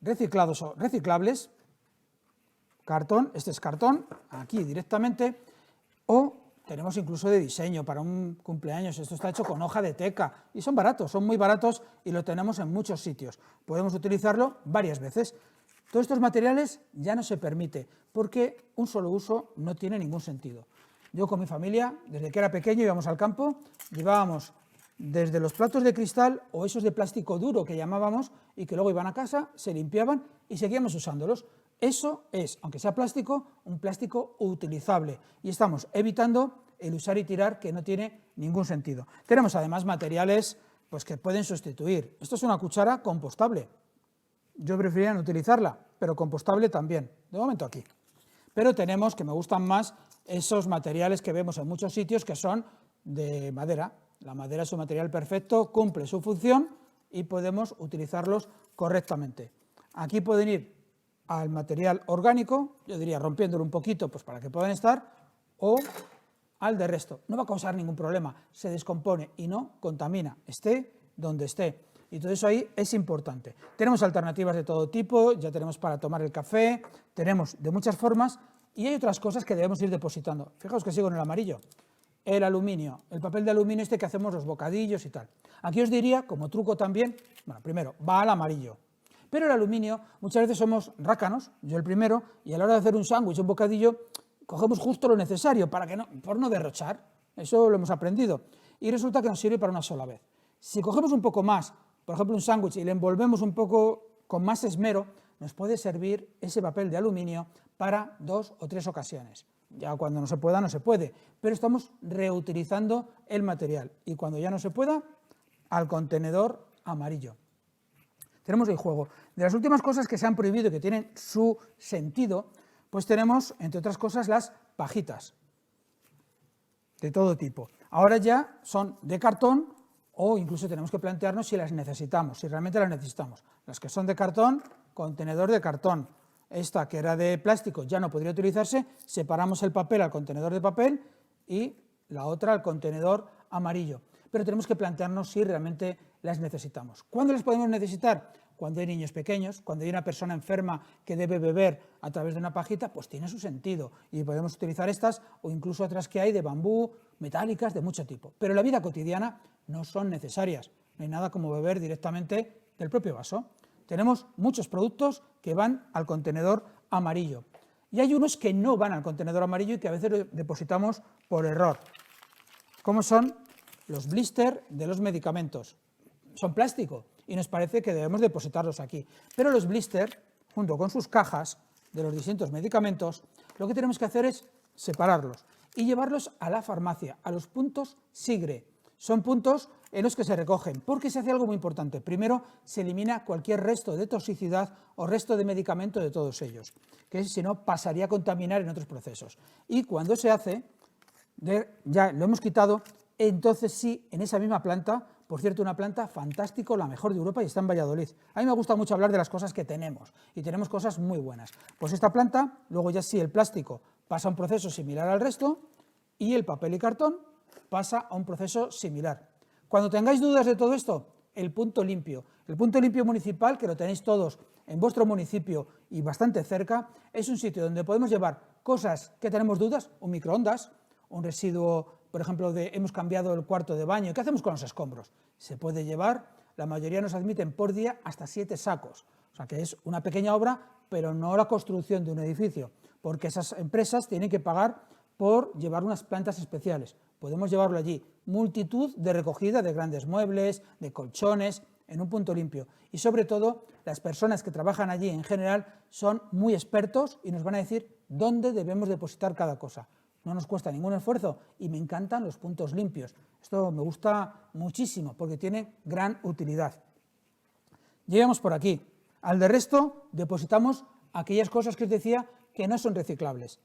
reciclados o reciclables, cartón, este es cartón, aquí directamente, o tenemos incluso de diseño para un cumpleaños, esto está hecho con hoja de teca y son baratos, son muy baratos y lo tenemos en muchos sitios. Podemos utilizarlo varias veces. Todos estos materiales ya no se permite porque un solo uso no tiene ningún sentido. Yo con mi familia, desde que era pequeño, íbamos al campo, llevábamos desde los platos de cristal o esos de plástico duro que llamábamos y que luego iban a casa, se limpiaban y seguíamos usándolos. Eso es, aunque sea plástico, un plástico utilizable y estamos evitando el usar y tirar, que no tiene ningún sentido. Tenemos además materiales pues, que pueden sustituir. Esto es una cuchara compostable. Yo preferiría no utilizarla, pero compostable también. De momento aquí. Pero tenemos, que me gustan más, esos materiales que vemos en muchos sitios que son de madera. La madera es un material perfecto, cumple su función y podemos utilizarlos correctamente. Aquí pueden ir al material orgánico, yo diría rompiéndolo un poquito pues para que puedan estar, o al de resto. No va a causar ningún problema, se descompone y no contamina, esté donde esté. Y todo eso ahí es importante. Tenemos alternativas de todo tipo, ya tenemos para tomar el café, tenemos de muchas formas y hay otras cosas que debemos ir depositando. Fijaos que sigo en el amarillo. El aluminio, el papel de aluminio este que hacemos los bocadillos y tal. Aquí os diría, como truco también, bueno, primero, va al amarillo. Pero el aluminio, muchas veces somos rácanos, yo el primero, y a la hora de hacer un sándwich, un bocadillo, cogemos justo lo necesario para que no, por no derrochar. Eso lo hemos aprendido. Y resulta que nos sirve para una sola vez. Si cogemos un poco más, por ejemplo un sándwich, y le envolvemos un poco con más esmero, nos puede servir ese papel de aluminio para 2 o 3 ocasiones. Ya cuando no se pueda, no se puede, pero estamos reutilizando el material. Y cuando ya no se pueda, al contenedor amarillo. Tenemos el juego. De las últimas cosas que se han prohibido y que tienen su sentido, pues tenemos, entre otras cosas, las pajitas de todo tipo. Ahora ya son de cartón o incluso tenemos que plantearnos si las necesitamos, si realmente las necesitamos. Las que son de cartón, contenedor de cartón. Esta que era de plástico ya no podría utilizarse, separamos el papel al contenedor de papel y la otra al contenedor amarillo. Pero tenemos que plantearnos si realmente las necesitamos. ¿Cuándo las podemos necesitar? Cuando hay niños pequeños, cuando hay una persona enferma que debe beber a través de una pajita, pues tiene su sentido y podemos utilizar estas o incluso otras que hay de bambú, metálicas, de mucho tipo. Pero en la vida cotidiana no son necesarias, no hay nada como beber directamente del propio vaso. Tenemos muchos productos que van al contenedor amarillo y hay unos que no van al contenedor amarillo y que a veces depositamos por error, como son los blister de los medicamentos. Son plástico y nos parece que debemos depositarlos aquí. Pero los blister, junto con sus cajas de los distintos medicamentos, lo que tenemos que hacer es separarlos y llevarlos a la farmacia, a los puntos SIGRE. Son puntos en los que se recogen, porque se hace algo muy importante. Primero, se elimina cualquier resto de toxicidad o resto de medicamento de todos ellos, que si no pasaría a contaminar en otros procesos. Y cuando se hace, ya lo hemos quitado, entonces sí, en esa misma planta, por cierto, una planta fantástica, la mejor de Europa y está en Valladolid. A mí me gusta mucho hablar de las cosas que tenemos y tenemos cosas muy buenas. Pues esta planta, luego ya sí el plástico pasa a un proceso similar al resto y el papel y cartón pasa a un proceso similar. Cuando tengáis dudas de todo esto, el punto limpio municipal, que lo tenéis todos en vuestro municipio y bastante cerca, es un sitio donde podemos llevar cosas que tenemos dudas, un microondas, un residuo, por ejemplo, hemos cambiado el cuarto de baño, ¿qué hacemos con los escombros? Se puede llevar, la mayoría nos admiten por día hasta 7 sacos, o sea que es una pequeña obra, pero no la construcción de un edificio, porque esas empresas tienen que pagar por llevar unas plantas especiales. Podemos llevarlo allí, multitud de recogida de grandes muebles, de colchones, en un punto limpio. Y sobre todo, las personas que trabajan allí en general son muy expertos y nos van a decir dónde debemos depositar cada cosa. No nos cuesta ningún esfuerzo y me encantan los puntos limpios. Esto me gusta muchísimo porque tiene gran utilidad. Llegamos por aquí. Al de resto depositamos aquellas cosas que os decía que no son reciclables.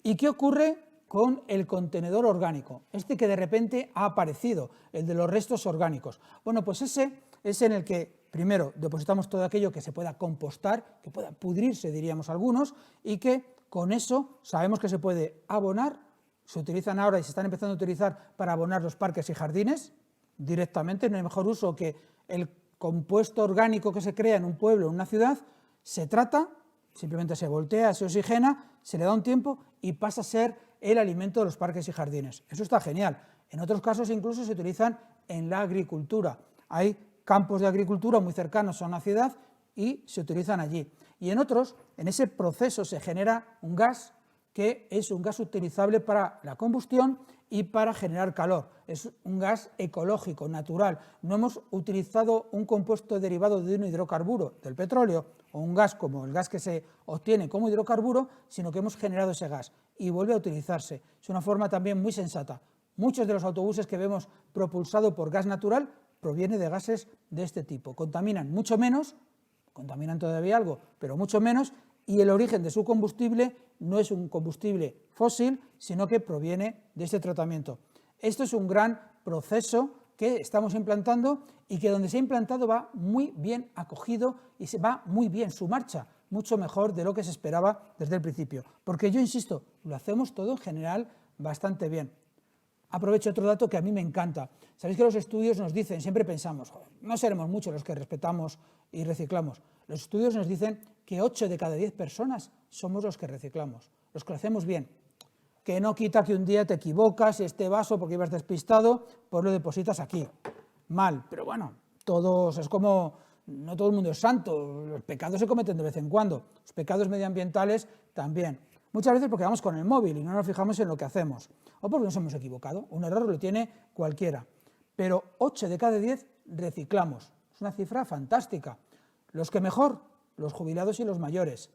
¿Y qué ocurre con el contenedor orgánico? Este que de repente ha aparecido, el de los restos orgánicos. Bueno, pues ese es en el que primero depositamos todo aquello que se pueda compostar, que pueda pudrirse, diríamos algunos, y que con eso sabemos que se puede abonar, se utilizan ahora y se están empezando a utilizar para abonar los parques y jardines directamente, no hay mejor uso que el compuesto orgánico que se crea en un pueblo, en una ciudad, se trata, simplemente se voltea, se oxigena, se le da un tiempo y pasa a ser el alimento de los parques y jardines. Eso está genial. En otros casos incluso se utilizan en la agricultura. Hay campos de agricultura muy cercanos a una ciudad y se utilizan allí. Y en otros, en ese proceso se genera un gas que es un gas utilizable para la combustión y para generar calor. Es un gas ecológico, natural. No hemos utilizado un compuesto derivado de un hidrocarburo, del petróleo, o un gas como el gas que se obtiene como hidrocarburo, sino que hemos generado ese gas y vuelve a utilizarse. Es una forma también muy sensata. Muchos de los autobuses que vemos propulsados por gas natural provienen de gases de este tipo. Contaminan mucho menos, contaminan todavía algo, pero mucho menos, y el origen de su combustible no es un combustible fósil, sino que proviene de este tratamiento. Esto es un gran proceso que estamos implantando y que donde se ha implantado va muy bien acogido y se va muy bien su marcha, mucho mejor de lo que se esperaba desde el principio. Porque yo insisto, lo hacemos todo en general bastante bien. Aprovecho otro dato que a mí me encanta. Sabéis que los estudios nos dicen, siempre pensamos, no seremos muchos los que respetamos y reciclamos. Los estudios nos dicen que 8 de cada 10 personas somos los que reciclamos, los que lo hacemos bien. Que no quita que un día te equivocas, este vaso porque ibas despistado, pues lo depositas aquí. Mal, pero bueno, todos, es como, no todo el mundo es santo, los pecados se cometen de vez en cuando, los pecados medioambientales también. Muchas veces porque vamos con el móvil y no nos fijamos en lo que hacemos, o porque nos hemos equivocado, un error lo tiene cualquiera, pero 8 de cada 10 reciclamos, es una cifra fantástica. Los que mejor, los jubilados y los mayores.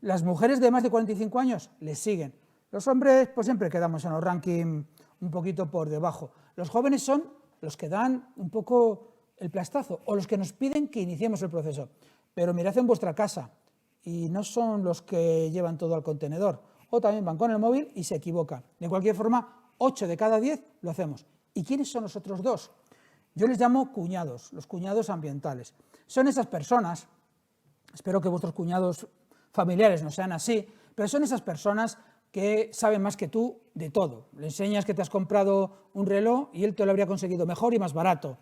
Las mujeres de más de 45 años les siguen. Los hombres pues siempre quedamos en los rankings un poquito por debajo. Los jóvenes son los que dan un poco el plastazo o los que nos piden que iniciemos el proceso. Pero mirad en vuestra casa y no son los que llevan todo al contenedor. O también van con el móvil y se equivocan. De cualquier forma, 8 de cada 10 lo hacemos. ¿Y quiénes son los otros 2? Yo les llamo cuñados, los cuñados ambientales. Son esas personas, espero que vuestros cuñados familiares no sean así, pero son esas personas que saben más que tú de todo. Le enseñas que te has comprado un reloj y él te lo habría conseguido mejor y más barato.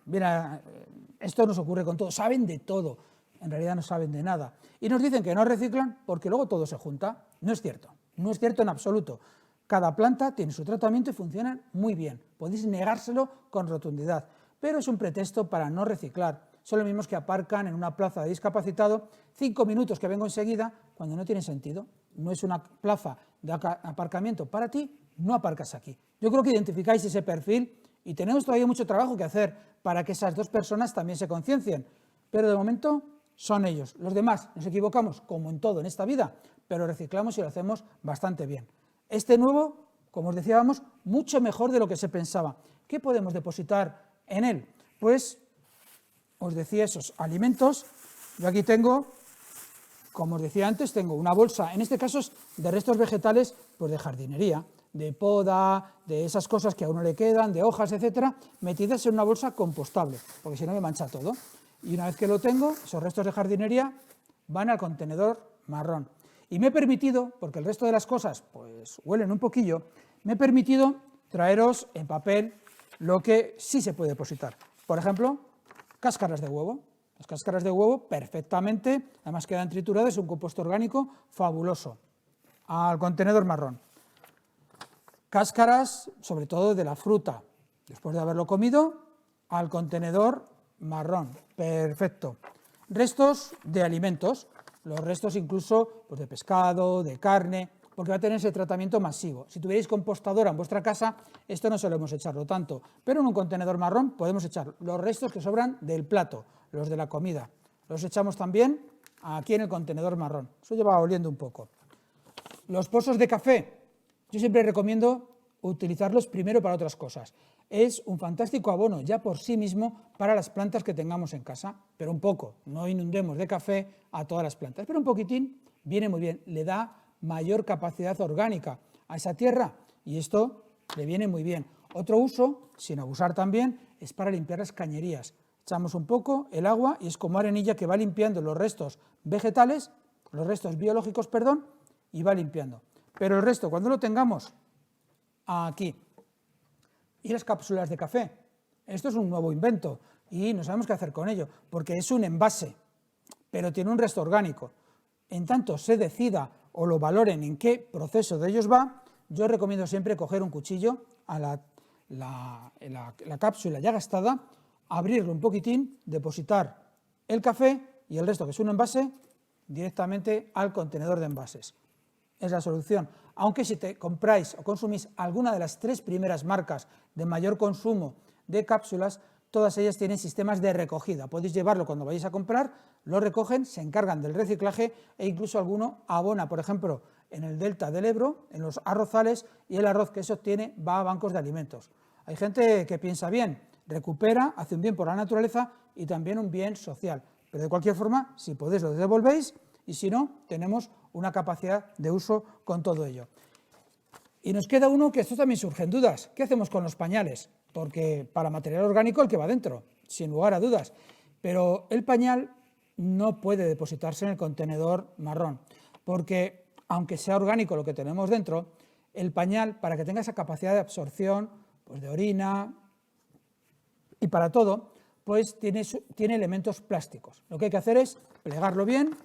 Mira, esto nos ocurre con todo, saben de todo, en realidad no saben de nada. Y nos dicen que no reciclan porque luego todo se junta. No es cierto, no es cierto en absoluto. Cada planta tiene su tratamiento y funcionan muy bien. Podéis negárselo con rotundidad, pero es un pretexto para no reciclar. Son los mismos que aparcan en una plaza de discapacitado 5 minutos que vengo enseguida cuando no tiene sentido. No es una plaza de aparcamiento para ti, no aparcas aquí. Yo creo que identificáis ese perfil y tenemos todavía mucho trabajo que hacer para que esas 2 personas también se conciencien. Pero de momento son ellos. Los demás nos equivocamos, como en todo en esta vida, pero reciclamos y lo hacemos bastante bien. Este nuevo, como os decíamos, mucho mejor de lo que se pensaba. ¿Qué podemos depositar en él? Pues os decía esos alimentos. Yo aquí tengo, como os decía antes, tengo una bolsa, en este caso es de restos vegetales, pues de jardinería, de poda, de esas cosas que a uno le quedan, de hojas, etcétera, metidas en una bolsa compostable, porque si no me mancha todo. Y una vez que lo tengo, esos restos de jardinería van al contenedor marrón. Y me he permitido, porque el resto de las cosas pues huelen un poquillo, me he permitido traeros en papel lo que sí se puede depositar. Por ejemplo, cáscaras de huevo. Las cáscaras de huevo perfectamente, además quedan trituradas, es un compuesto orgánico fabuloso. Al contenedor marrón. Cáscaras, sobre todo de la fruta, después de haberlo comido, al contenedor marrón. Perfecto. Restos de alimentos, los restos incluso pues de pescado, de carne, porque va a tener ese tratamiento masivo. Si tuvierais compostadora en vuestra casa, esto no solemos echarlo tanto, pero en un contenedor marrón podemos echar los restos que sobran del plato, los de la comida. Los echamos también aquí en el contenedor marrón. Eso lleva oliendo un poco. Los pozos de café, yo siempre recomiendo utilizarlos primero para otras cosas. Es un fantástico abono ya por sí mismo para las plantas que tengamos en casa, pero un poco, no inundemos de café a todas las plantas, pero un poquitín viene muy bien, le da mayor capacidad orgánica a esa tierra y esto le viene muy bien. Otro uso, sin abusar también, es para limpiar las cañerías. Echamos un poco el agua y es como arenilla que va limpiando los restos vegetales, los restos biológicos, perdón, y va limpiando. Pero el resto, cuando lo tengamos, aquí. Y las cápsulas de café. Esto es un nuevo invento y no sabemos qué hacer con ello, porque es un envase, pero tiene un resto orgánico. En tanto se decida o lo valoren en qué proceso de ellos va, yo recomiendo siempre coger un cuchillo a la cápsula ya gastada, abrirlo un poquitín, depositar el café y el resto, que es un envase, directamente al contenedor de envases. es la solución. Aunque si te compráis o consumís alguna de las 3 primeras marcas de mayor consumo de cápsulas, todas ellas tienen sistemas de recogida. Podéis llevarlo cuando vayáis a comprar, lo recogen, se encargan del reciclaje e incluso alguno abona, por ejemplo, en el delta del Ebro, en los arrozales, y el arroz que se obtiene va a bancos de alimentos. Hay gente que piensa bien, recupera, hace un bien por la naturaleza y también un bien social. Pero de cualquier forma, si podéis lo devolvéis y si no, tenemos una capacidad de uso con todo ello. Y nos queda uno que esto también surgen dudas. ¿Qué hacemos con los pañales? Porque para material orgánico el que va dentro, sin lugar a dudas. Pero el pañal no puede depositarse en el contenedor marrón, porque aunque sea orgánico lo que tenemos dentro, el pañal, para que tenga esa capacidad de absorción, pues de orina y para todo, pues tiene elementos plásticos. Lo que hay que hacer es plegarlo bien,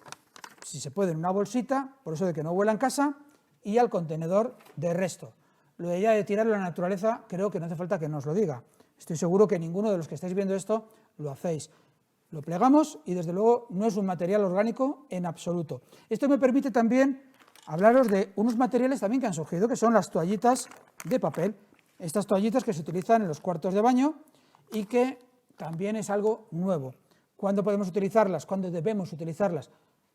si se puede en una bolsita, por eso de que no huela en casa, y al contenedor de resto. Lo de ya de tirarlo a la naturaleza, creo que no hace falta que nos lo diga. Estoy seguro que ninguno de los que estáis viendo esto lo hacéis. Lo plegamos y desde luego no es un material orgánico en absoluto. Esto me permite también hablaros de unos materiales también que han surgido, que son las toallitas de papel. Estas toallitas que se utilizan en los cuartos de baño y que también es algo nuevo. ¿Cuándo podemos utilizarlas? ¿Cuándo debemos utilizarlas?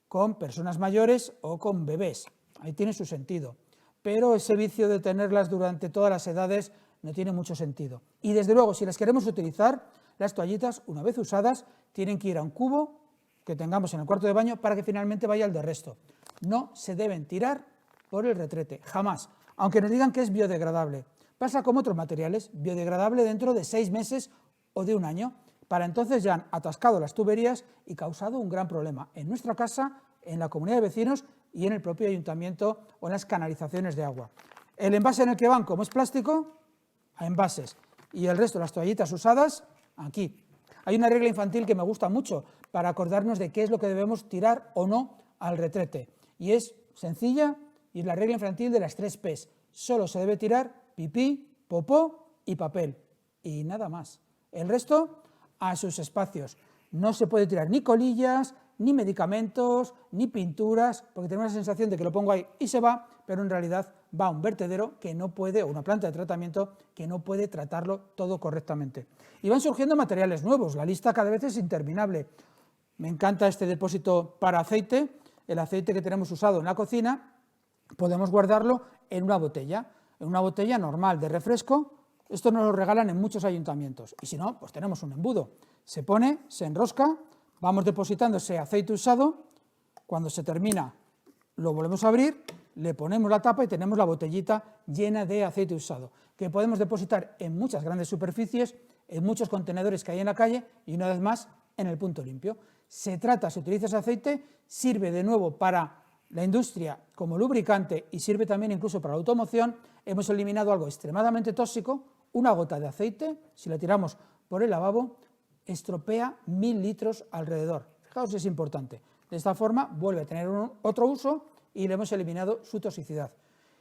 Con personas mayores o con bebés. Ahí tiene su sentido. Pero ese vicio de tenerlas durante todas las edades no tiene mucho sentido. Y desde luego, si las queremos utilizar, las toallitas, una vez usadas, tienen que ir a un cubo que tengamos en el cuarto de baño para que finalmente vaya al de resto. No se deben tirar por el retrete, jamás. Aunque nos digan que es biodegradable. Pasa como otros materiales, biodegradable dentro de 6 meses o de un año. Para entonces ya han atascado las tuberías y causado un gran problema en nuestra casa, en la comunidad de vecinos y en el propio ayuntamiento o en las canalizaciones de agua. El envase en el que van, como es plástico, a envases. Y el resto, las toallitas usadas, aquí. Hay una regla infantil que me gusta mucho para acordarnos de qué es lo que debemos tirar o no al retrete. Y es sencilla y es la regla infantil de las 3 P's. Solo se debe tirar pipí, popó y papel. Y nada más. El resto a sus espacios. No se puede tirar ni colillas, ni medicamentos, ni pinturas, porque tenemos la sensación de que lo pongo ahí y se va, pero en realidad va a un vertedero que no puede, o una planta de tratamiento que no puede tratarlo todo correctamente. Y van surgiendo materiales nuevos, la lista cada vez es interminable. Me encanta este depósito para aceite, el aceite que tenemos usado en la cocina, podemos guardarlo en una botella normal de refresco. Esto nos lo regalan en muchos ayuntamientos, y si no, pues tenemos un embudo. Se pone, se enrosca, vamos depositando ese aceite usado, cuando se termina lo volvemos a abrir, le ponemos la tapa y tenemos la botellita llena de aceite usado, que podemos depositar en muchas grandes superficies, en muchos contenedores que hay en la calle y una vez más en el punto limpio. Se utiliza ese aceite, sirve de nuevo para la industria como lubricante y sirve también incluso para la automoción. Hemos eliminado algo extremadamente tóxico, una gota de aceite, si la tiramos por el lavabo, estropea 1000 litros alrededor. Fijaos si es importante. De esta forma vuelve a tener otro uso y le hemos eliminado su toxicidad.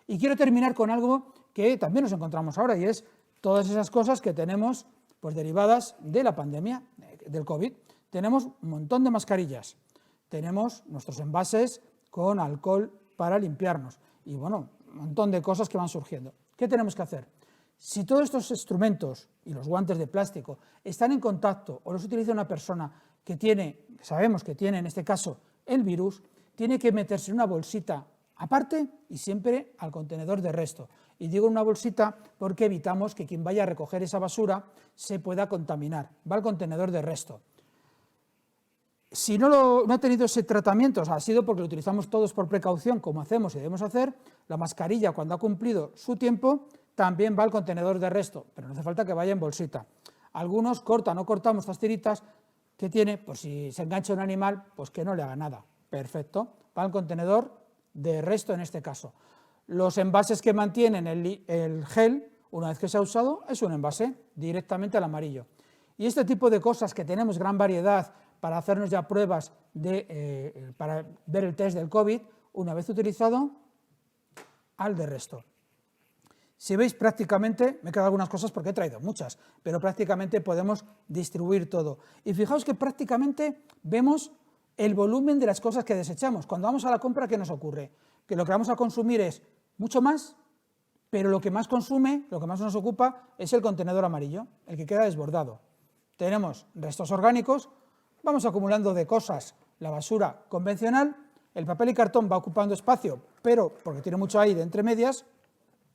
Y quiero terminar con algo que también nos encontramos ahora y es todas esas cosas que tenemos pues derivadas de la pandemia, del COVID. Tenemos un montón de mascarillas, tenemos nuestros envases con alcohol para limpiarnos y bueno, un montón de cosas que van surgiendo. ¿Qué tenemos que hacer? Si todos estos instrumentos y los guantes de plástico están en contacto o los utiliza una persona que sabemos que tiene en este caso el virus, tiene que meterse en una bolsita aparte y siempre al contenedor de resto. Y digo una bolsita porque evitamos que quien vaya a recoger esa basura se pueda contaminar. Va al contenedor de resto. Si no ha tenido ese tratamiento, ha sido porque lo utilizamos todos por precaución, como hacemos y debemos hacer, la mascarilla cuando ha cumplido su tiempo también va al contenedor de resto, pero no hace falta que vaya en bolsita. Algunos cortan o cortamos estas tiritas que tiene, por si se engancha un animal, pues que no le haga nada. Perfecto, va al contenedor de resto en este caso. Los envases que mantienen el gel, una vez que se ha usado, es un envase directamente al amarillo. Y este tipo de cosas que tenemos gran variedad para hacernos ya pruebas para ver el test del COVID, una vez utilizado, al de resto. Si veis prácticamente, me he quedado algunas cosas porque he traído muchas, pero prácticamente podemos distribuir todo. Y fijaos que prácticamente vemos el volumen de las cosas que desechamos. Cuando vamos a la compra, ¿qué nos ocurre? que lo que vamos a consumir es mucho más, pero lo que más consume, lo que más nos ocupa, es el contenedor amarillo, el que queda desbordado. Tenemos restos orgánicos, vamos acumulando de cosas la basura convencional, el papel y cartón va ocupando espacio, pero porque tiene mucho aire entre medias,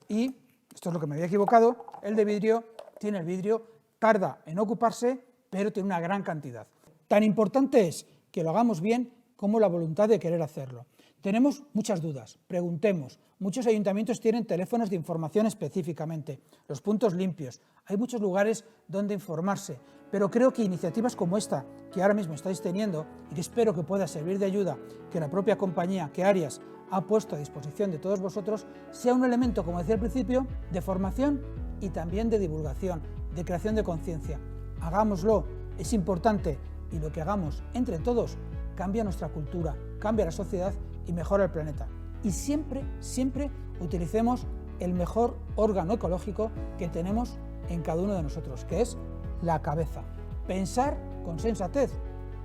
y, esto es lo que me había equivocado, el de vidrio tiene el vidrio, tarda en ocuparse, pero tiene una gran cantidad. Tan importante es que lo hagamos bien como la voluntad de querer hacerlo. Tenemos muchas dudas, preguntemos. Muchos ayuntamientos tienen teléfonos de información específicamente, los puntos limpios. Hay muchos lugares donde informarse, pero creo que iniciativas como esta, que ahora mismo estáis teniendo y que espero que pueda servir de ayuda, que la propia compañía, que Arias ha puesto a disposición de todos vosotros, sea un elemento, como decía al principio, de formación y también de divulgación, de creación de conciencia. Hagámoslo, es importante, y lo que hagamos entre todos cambia nuestra cultura, cambia la sociedad y mejora el planeta. Y siempre, siempre utilicemos el mejor órgano ecológico que tenemos en cada uno de nosotros, que es la cabeza. Pensar con sensatez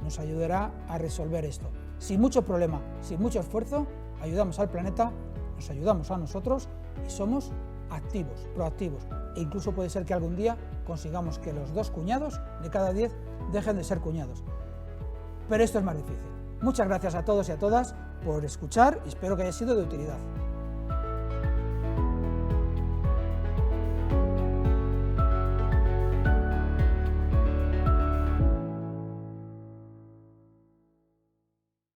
nos ayudará a resolver esto. Sin mucho problema, sin mucho esfuerzo, ayudamos al planeta, nos ayudamos a nosotros y somos activos, proactivos. E incluso puede ser que algún día consigamos que los 2 cuñados de cada 10 dejen de ser cuñados. Pero esto es más difícil. Muchas gracias a todos y a todas por escuchar y espero que haya sido de utilidad.